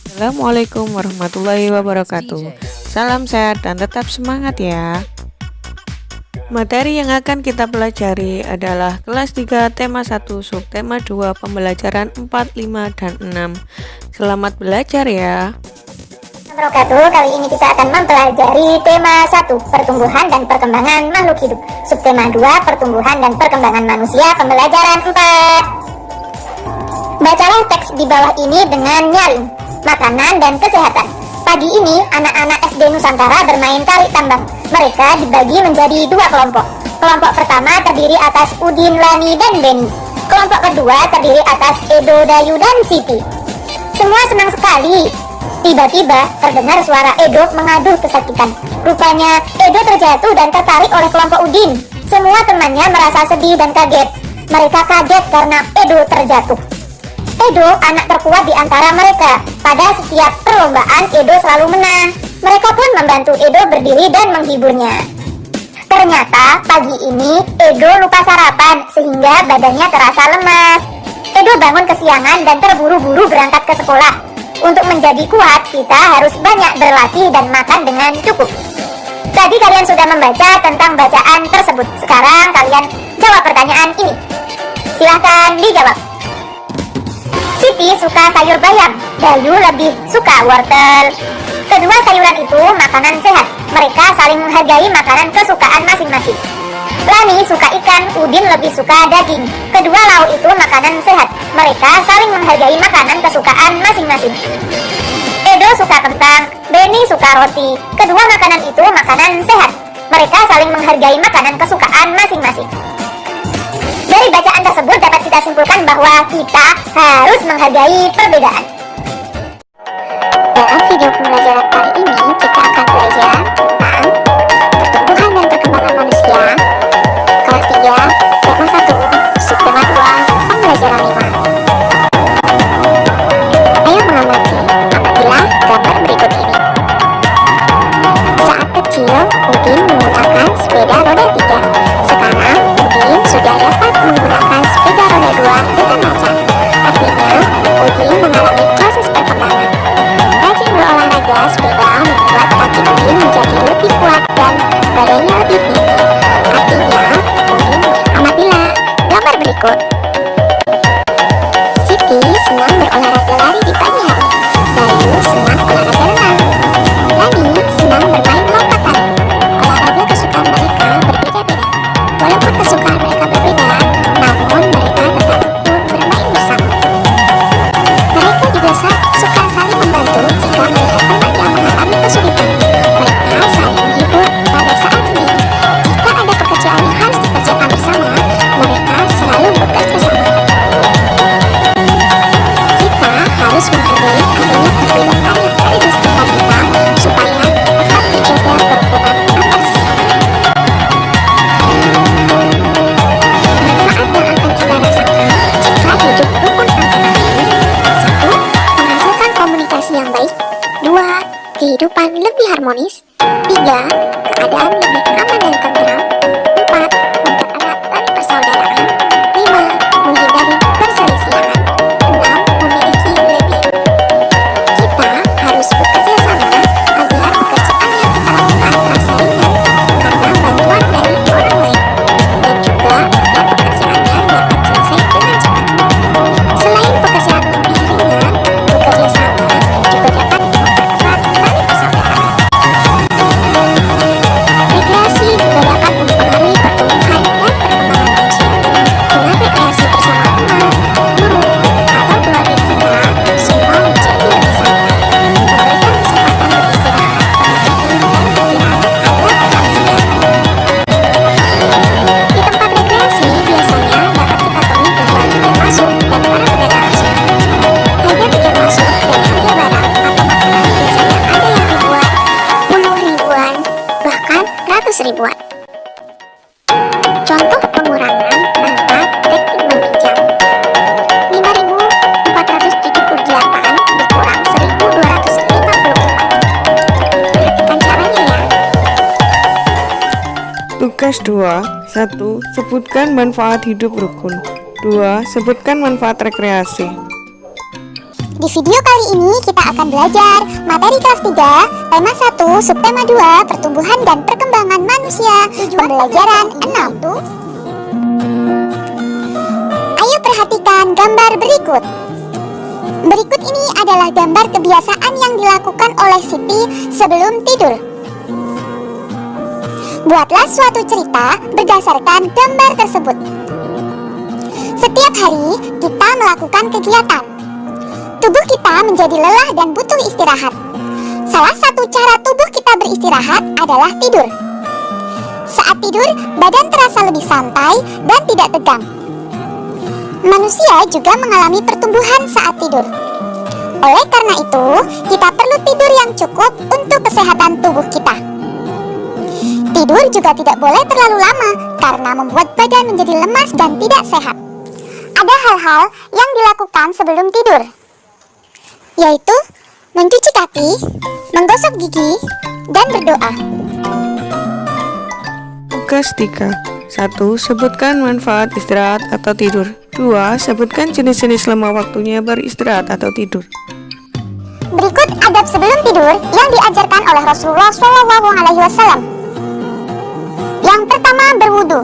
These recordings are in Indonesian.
Assalamualaikum warahmatullahi wabarakatuh. Salam sehat dan tetap semangat ya. Materi yang akan kita pelajari adalah kelas 3 tema 1 subtema 2 pembelajaran 4, 5, dan 6. Selamat belajar ya. Kali ini kita akan mempelajari tema 1 pertumbuhan dan perkembangan makhluk hidup, subtema 2 pertumbuhan dan perkembangan manusia, pembelajaran 4. Bacalah teks di bawah ini dengan nyaring. Makanan dan kesehatan. Pagi ini anak-anak SD Nusantara bermain tarik tambang. Mereka dibagi menjadi dua kelompok. Kelompok pertama terdiri atas Udin, Lani, dan Beni. Kelompok kedua terdiri atas Edo, Dayu, dan Siti. Semua senang sekali. Tiba-tiba terdengar suara Edo mengaduh kesakitan. Rupanya Edo terjatuh dan tertarik oleh kelompok Udin. Semua temannya merasa sedih dan kaget. Mereka kaget karena Edo terjatuh. Edo anak terkuat di antara mereka. Pada setiap perlombaan Edo selalu menang. Mereka pun membantu Edo berdiri dan menghiburnya. Ternyata pagi ini Edo lupa sarapan sehingga badannya terasa lemas. Edo bangun kesiangan dan terburu-buru berangkat ke sekolah. Untuk menjadi kuat kita harus banyak berlatih dan makan dengan cukup. Tadi kalian sudah membaca tentang bacaan tersebut. Sekarang kalian jawab pertanyaan ini. Silahkan dijawab. Siti suka sayur bayam, Dayu lebih suka wortel. Kedua sayuran itu makanan sehat. Mereka saling menghargai makanan kesukaan masing-masing. Lani suka ikan, Udin lebih suka daging. Kedua lauk itu makanan sehat. Mereka saling menghargai makanan kesukaan masing-masing. Edo suka kentang, Beni suka roti. Kedua makanan itu makanan sehat. Mereka saling menghargai makanan kesukaan masing-masing. Dari bacaan tersebut dapat kita simpulkan bahwa kita harus menghargai perbedaan. Dalam video pembelajaran kali ini kita akan belajar tentang pertumbuhan dan perkembangan manusia, kelas 3, tema 1, subtema 2, pembelajaran 5. Ayo mengamati, amatilah gambar berikut ini. Saat kecil, Udin menggunakan sepeda roda 3. Sekarang, Udin sudah dapat menggunakan sepeda roda 2 dengan lancar. Artinya, Udin mengalami proses perkembangan. Rajin berolahraga sepeda membuat kaki Udin menjadi lebih kuat dan badannya lebih tinggi. Artinya, Udin amatilah gambar berikut. Siti senang berolahraga lari di pagi hari. Dayu senang olahraga renang. Lani senang bermain lompat tarik. Olahraga kesukaan mereka berbeda-beda. Walaupun kesukaan mereka berbeda, namun mereka tetap pun bermain bersama. Mereka juga suka saling membantu jika melihat teman yang mengalami kesulitan. Mereka saling menghibur pada saat sedih. Jika ada pekerjaan yang harus dikerjakan bersama, mereka selalu bekerja sama. Kita harus menghargai adanya perbedaan yang ada di sekitar kita supaya tetap terjaga kerukunan antar sesama. Manfaat yang akan kita rasakan jika hidup rukun antar lain: 1. Menghasilkan komunikasi yang baik. 2. Kehidupan lebih harmonis. 3. Keadaan lebih aman dan tentram. 4. Mempererat tali persaudaraan. 5. Menghindari perselisihan. 6. Memiliki lebih. Kita harus bekerja sama agar pekerjaan yang kita lakukan terasa ringan karena bantuan dari orang lain, dan juga agar pekerjaannya dapat selesai dengan cepat. Selain pekerjaan lebih ringan, bekerja sama juga dapat mempererat tali persaudaraan. Rekreasi juga dapat mempengaruhi pertumbuhan dan perkembangan manusia. Dengan rekreasi bersama teman, guru, atau keluarga kita, semua menjadi lebih santai. Memberikan kesempatan beristirahat pada tubuh dan pikiran agar tetap segar. Di tempat rekreasi biasanya dapat kita temui penjual tiket masuk dan para pedagang kecil. Harga tiket masuk dan harga barang atau makanan biasanya ada yang ribuan, puluh ribuan, bahkan ratus ribuan. Contoh pengurangan tanpa teknik meminjam: 5.478 dikurang 1.254. Perhatikan caranya ya. Tugas 2. 1. Sebutkan manfaat hidup rukun. 2. Sebutkan manfaat rekreasi. Di video kali ini kita akan belajar materi kelas 3, tema 1, subtema 2, pertumbuhan dan perkembangan manusia, pembelajaran 6. Ayo perhatikan gambar berikut. Berikut ini adalah gambar kebiasaan yang dilakukan oleh Siti sebelum tidur. Buatlah suatu cerita berdasarkan gambar tersebut. Setiap hari kita melakukan kegiatan. Tubuh kita menjadi lelah dan butuh istirahat. Salah satu cara tubuh kita beristirahat adalah tidur. Saat tidur, badan terasa lebih santai dan tidak tegang. Manusia juga mengalami pertumbuhan saat tidur. Oleh karena itu, kita perlu tidur yang cukup untuk kesehatan tubuh kita. Tidur juga tidak boleh terlalu lama karena membuat badan menjadi lemas dan tidak sehat. Ada hal-hal yang dilakukan sebelum tidur, yaitu mencuci kaki, menggosok gigi, dan berdoa. Tugas 3. 1. Sebutkan manfaat istirahat atau tidur. 2. Sebutkan jenis-jenis lama waktunya beristirahat atau tidur. Berikut adab sebelum tidur yang diajarkan oleh Rasulullah SAW. Yang pertama, berwudu.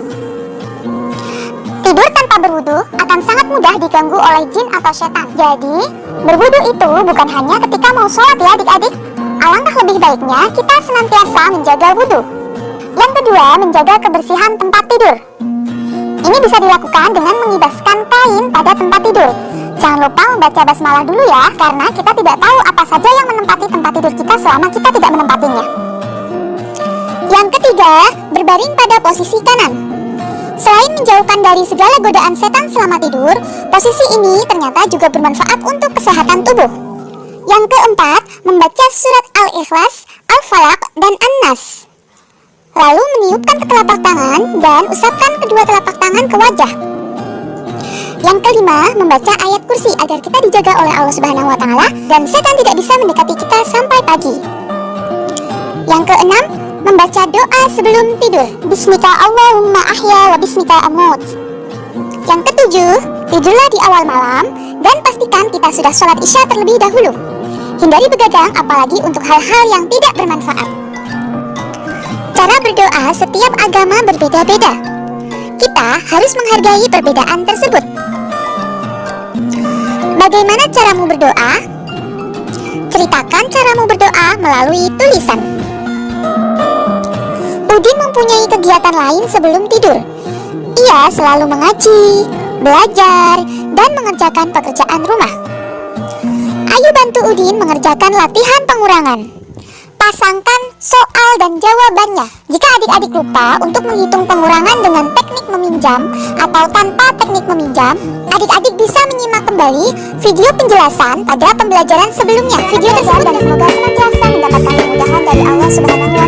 Tidur tanpa berwudu akan sangat mudah diganggu oleh jin atau setan. Jadi, berwudu itu bukan hanya ketika mau sholat ya adik-adik. Alangkah lebih baiknya kita senantiasa menjaga wudu. Yang kedua, menjaga kebersihan tempat tidur. Ini bisa dilakukan dengan mengibaskan kain pada tempat tidur. Jangan lupa membaca basmalah dulu ya, karena kita tidak tahu apa saja yang menempati tempat tidur kita selama kita tidak menempatinya. Yang ketiga, berbaring pada posisi kanan. Selain menjauhkan dari segala godaan setan selama tidur, posisi ini ternyata juga bermanfaat untuk kesehatan tubuh. Yang keempat, membaca surat Al-Ikhlas, Al-Falaq, dan An-Nas. Lalu meniupkan ke telapak tangan dan usapkan kedua telapak tangan ke wajah. Yang kelima, membaca ayat kursi agar kita dijaga oleh Allah Subhanahu wa Ta'ala dan setan tidak bisa mendekati kita sampai pagi. Yang keenam, membaca doa sebelum tidur. Bismika Allahumma ahya wa bismika amut. Yang ketujuh, tidurlah di awal malam dan pastikan kita sudah sholat isya terlebih dahulu. Hindari begadang apalagi untuk hal-hal yang tidak bermanfaat. Cara berdoa setiap agama berbeda-beda. Kita harus menghargai perbedaan tersebut. Bagaimana caramu berdoa? Ceritakan caramu berdoa melalui tulisan. Udin mempunyai kegiatan lain sebelum tidur. Ia selalu mengaji, belajar, dan mengerjakan pekerjaan rumah. Ayo bantu Udin mengerjakan latihan pengurangan. Pasangkan soal dan jawabannya. Jika adik-adik lupa untuk menghitung pengurangan dengan teknik meminjam atau tanpa teknik meminjam, adik-adik bisa menyimak kembali video penjelasan pada pembelajaran sebelumnya. Video tersebut dan semoga senantiasa mendapatkan kemudahan dari Allah Subhanahu wa